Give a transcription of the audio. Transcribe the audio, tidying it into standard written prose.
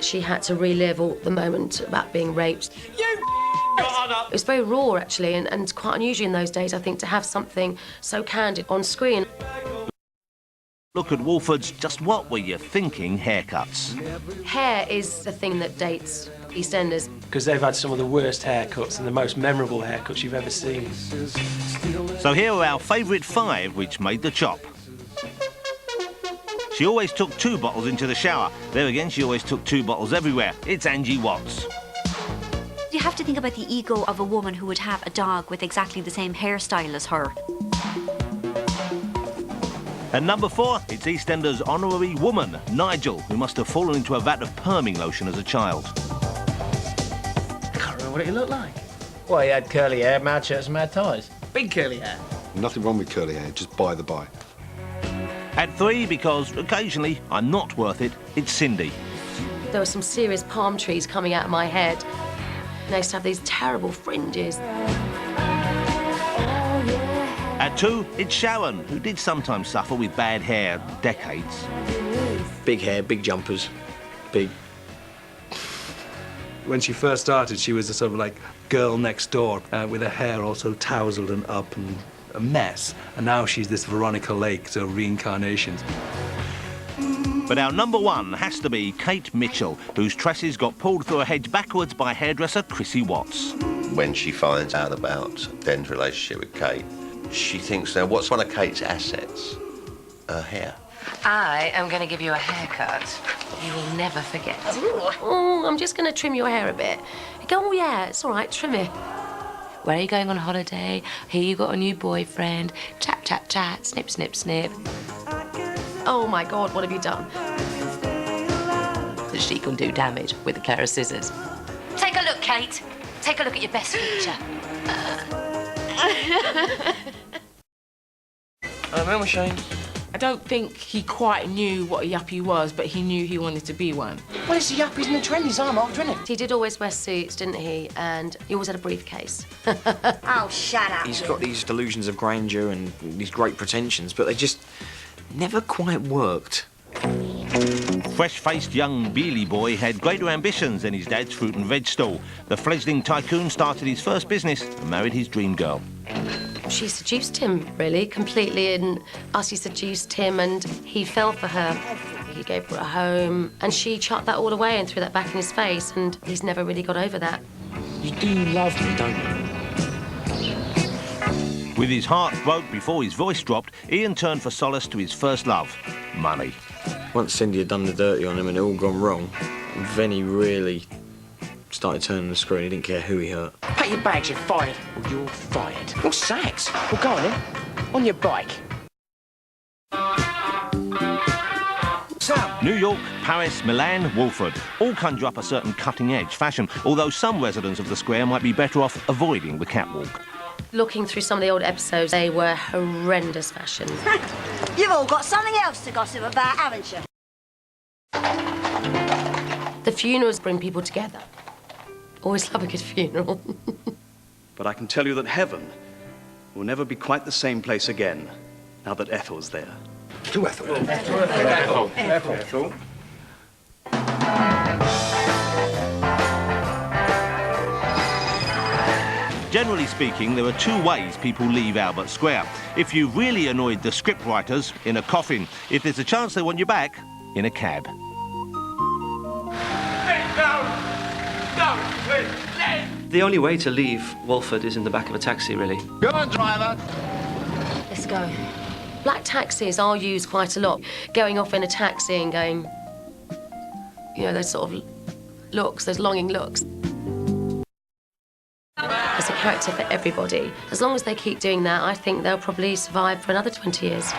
She had to relive all the moment about being raped. It was very raw, actually, and quite unusual in those days, I think, to have something so candid on screen. Look at Wolford's Just What Were You Thinking haircuts. Hair is the thing that dates EastEnders. Because they've had some of the worst haircuts and the most memorable haircuts you've ever seen. So here are our favourite 5 which made the chop. She always took 2 bottles into the shower. There again, she always took 2 bottles everywhere. It's Angie Watts. You have to think about the ego of a woman who would have a dog with exactly the same hairstyle as her. And number 4, it's EastEnders' honorary woman, Nigel, who must have fallen into a vat of perming lotion as a child. I can't remember what he looked like. Well, he had curly hair, mad shirts and mad ties. Big curly hair. Nothing wrong with curly hair, just by the by. At 3, because occasionally I'm not worth it, it's Cindy. There were some serious palm trees coming out of my head. And I used to have these terrible fringes. At 2, it's Sharon, who did sometimes suffer with bad hair decades. Big hair, big jumpers, big... When she first started, she was a sort of like girl next door with her hair also tousled and up and a mess. And now she's this Veronica Lake, so reincarnation. But our number 1 has to be Kate Mitchell, whose tresses got pulled through a hedge backwards by hairdresser Chrissy Watts. When she finds out about Ben's relationship with Kate, she thinks, now, what's one of Kate's assets? Her hair. I am going to give you a haircut you will never forget. Oh, I'm just going to trim your hair a bit. You go, oh, yeah, it's all right, trim it. Where are you going on holiday? Here you got a new boyfriend. Chat, chat, chat, snip, snip, snip. Oh, my God, what have you done? That she can do damage with a pair of scissors. Take a look, Kate. Take a look at your best feature. I remember, Shane. I don't think he quite knew what a yuppie was, but he knew he wanted to be one. Well, it's the yuppies and the trendies, I'm after, isn't it? He did always wear suits, didn't he? And he always had a briefcase. Oh, shut up. He's got these delusions of grandeur and these great pretensions, but they just never quite worked. Fresh-faced young Beely boy had greater ambitions than his dad's fruit and veg stall. The fledgling tycoon started his first business and married his dream girl. She seduced him, really, completely, and Ussie seduced him, and he fell for her. He gave her a home, and she chucked that all away and threw that back in his face, and he's never really got over that. You do love me, don't you? With his heart broke before his voice dropped, Ian turned for solace to his first love, money. Once Cindy had done the dirty on him and it all gone wrong, then he really started turning the screw and he didn't care who he hurt. Pack your bags, you're fired. Well, you're fired. You're sacked. Well, go on then. On your bike. New York, Paris, Milan, Wolford all conjure up a certain cutting-edge fashion, although some residents of the square might be better off avoiding the catwalk. Looking through some of the old episodes, they were horrendous fashions. You've all got something else to gossip about, haven't you? The funerals bring people together. Always love a good funeral. But I can tell you that heaven will never be quite the same place again, now that Ethel's there. To Ethel. Ethel. Generally speaking, there are 2 ways people leave Albert Square. If you really annoyed the scriptwriters, in a coffin. If there's a chance they want you back, in a cab. The only way to leave Walford is in the back of a taxi, really. Go on, driver. Let's go. Black taxis are used quite a lot. Going off in a taxi and going, you know, those sort of looks, those longing looks. There's a character for everybody. As long as they keep doing that, I think they'll probably survive for another 20 years.